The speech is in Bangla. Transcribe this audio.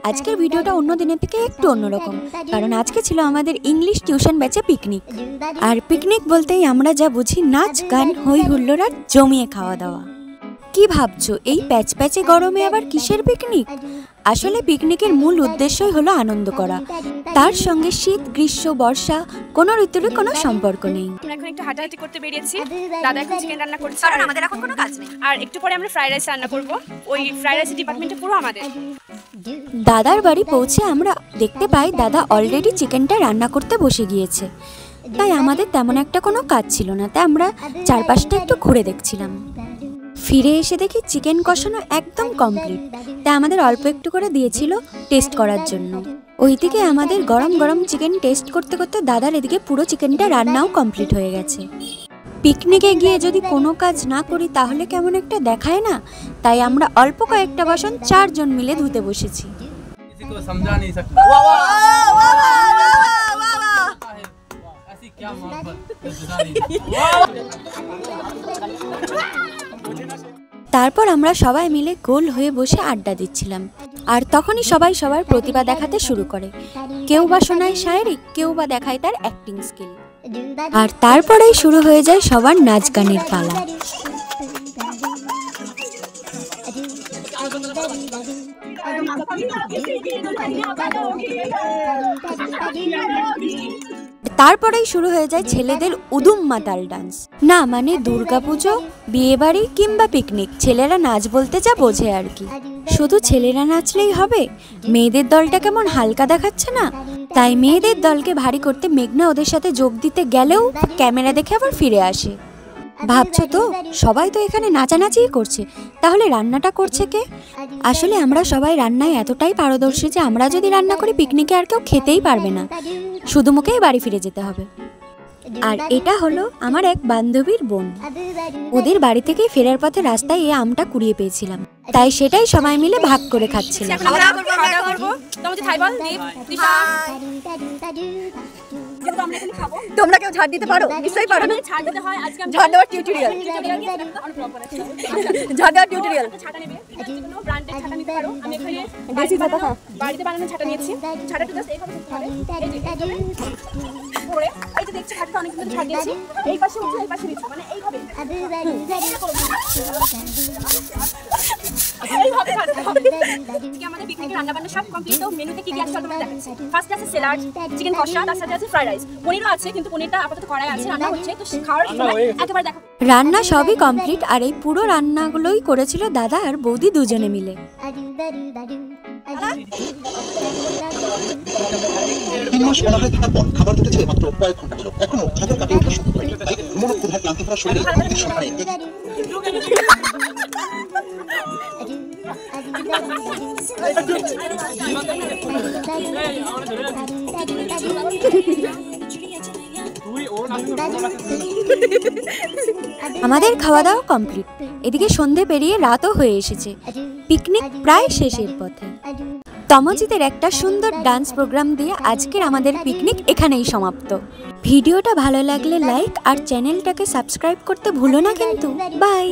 আজকের ভিডিওটা অন্য দিনের থেকে একটু অন্যরকম, কারণ আজকে ছিল আমাদের ইংলিশ টিউশন ব্যাচে পিকনিক। আর পিকনিক বলতেই আমরা যা বুঝি নাচ গান হই হুল্লোড় আর জমিয়ে খাওয়া দাওয়া। কি ভাবছো এই প্যাচ প্যাচে গরমে আবার কিসের পিকনিক? আসলে পিকনিকের মূল উদ্দেশ্যই হলো আনন্দ করা, তার সঙ্গে শীত গ্রীষ্ম বর্ষা কোনো ঋতুরই কোনো সম্পর্ক নেই। আমরা এখন একটু হাঁটাহাঁটি করতে বেরিয়েছি। দাদা এখন চিকেন রান্না করছে, কারণ আমাদের এখন কোনো কাজ নেই। আর একটু পরে আমরা ফ্রাইড রাইস রান্না করব। ওই ফ্রাইড রাইস ডিপার্টমেন্টে পুরো আমাদের। দাদার বাড়ি পৌঁছে আমরা দেখতে পাই দাদা অলরেডি চিকেনটা রান্না করতে বসে গিয়েছে। তাই আমাদের তেমন একটা কোনো কাজ ছিল না, তাই আমরা চারপাশটা একটু ঘুরে দেখছিলাম। ফিরে এসে দেখি চিকেন কষানো একদম কমপ্লিট, তাই আমাদের অল্প একটু করে দিয়েছিল টেস্ট করার জন্য। ওইদিকে আমাদের গরম গরম চিকেন টেস্ট করতে করতে দাদার এদিকে পুরো চিকেনটা রান্নাও কমপ্লিট হয়ে গেছে। পিকনিকে গিয়ে যদি কোনো কাজ না করি তাহলে কেমন একটা দেখায় না, তাই আমরা অল্প কয়েকটা বাসন 4 জন মিলে ধুতে বসেছি। তারপর আমরা সবাই মিলে গোল হয়ে বসে আড্ডা দিচ্ছিলাম। আর তখনই সবাই সবার প্রতিভা দেখাতে শুরু করে। কেউ বা শোনায় শায়েরি, কেউ বা দেখায় তার অ্যাক্টিং স্কিল। আর তারপরেই শুরু হয়ে যায় সবার নাচ গানের পালা। তারপরেই শুরু হয়ে যায় ছেলেদের উদুম মাতাল ডান্স। না মানে দুর্গাপুজো, বিয়ে বাড়ি কিংবা পিকনিক, ছেলেরা নাচ বলতে যা বোঝে আর কি। শুধু ছেলেরা নাচলেই হবে? মেয়েদের দলটা কেমন হালকা দেখাচ্ছে না? তাই মেয়েদের দলকে ভারী করতে মেঘনা ওদের সাথে যোগ দিতে গেলেও ক্যামেরা দেখে আবার ফিরে আসে। ভাবছো তো সবাই তো এখানে নাচানাচিই করছে, তাহলে রান্নাটা করছে কে? আসলে আমরা সবাই রান্নায় এতটাই পারদর্শী যে আমরা যদি রান্না করি পিকনিকে আর কেউ খেতেই পারবে না, শুধু মুখেই বাড়ি ফিরে যেতে হবে। আর এটা হলো আমার এক বান্ধবীর বোন। ওদের বাড়ি থেকে ফেরার পথে রাস্তায় এই আমটা কুড়িয়ে পেয়েছিলাম, তাই সেটাই সবাই মিলে ভাগ করে খাচ্ছিলাম। তোমরা কেউ ঝাড় দিতে পারো? নিশ্চয়ই পারো। ঝাড় দেওয়ার টিউটোরিয়াল, ঝাড় দেওয়ার টিউটোরিয়াল। বাড়িতে বানানো ছাটা নিয়েছি। ছাটাটা জাস্ট এইভাবে করতে হবে। এই যে দেখছি ছাটাটা অনেক সুন্দর ছাড় দিয়েছি। এই পাশে উঠে এই পাশে নিচে, মানে এইভাবে আমাদের পিকনিকের রান্না বান্না সব কমপ্লিট। তো মেনুতে কি কি আছে তোমরা দেখাচ্ছি। ফার্স্ট আছে স্যালাড, চিকেন কষা, তার সাথে আছে ফ্রাইড রাইস। পনিরও আছে, কিন্তু পনিরটা আপাতত কড়াই আছে, রান্না হচ্ছে। তো খাওয়ার সময় একেবারে দেখো। রান্না সবই কমপ্লিট, আর এই পুরো রান্নাগুলোই করেছিল দাদা আর বৌদি দুজনে মিলে। খাবার দুটেছে মাত্র কয়েক ঘন্টা হলো, এখনো ছাদের কাটে ওঠা শুরু করেনি। মনোক্ষুধায় ক্লান্তি ভরা শরীরে আমাদের খাওয়া দাওয়া কমপ্লিট। এদিকে সন্ধে পেরিয়ে রাতও হয়ে এসেছে, পিকনিক প্রায় শেষের পথে। তমজিতের একটা সুন্দর ডান্স প্রোগ্রাম দিয়ে আজকের আমাদের পিকনিক এখানেই সমাপ্ত। ভিডিওটা ভালো লাগলে লাইক আর চ্যানেলটাকে সাবস্ক্রাইব করতে ভুলো না কিন্তু। বাই।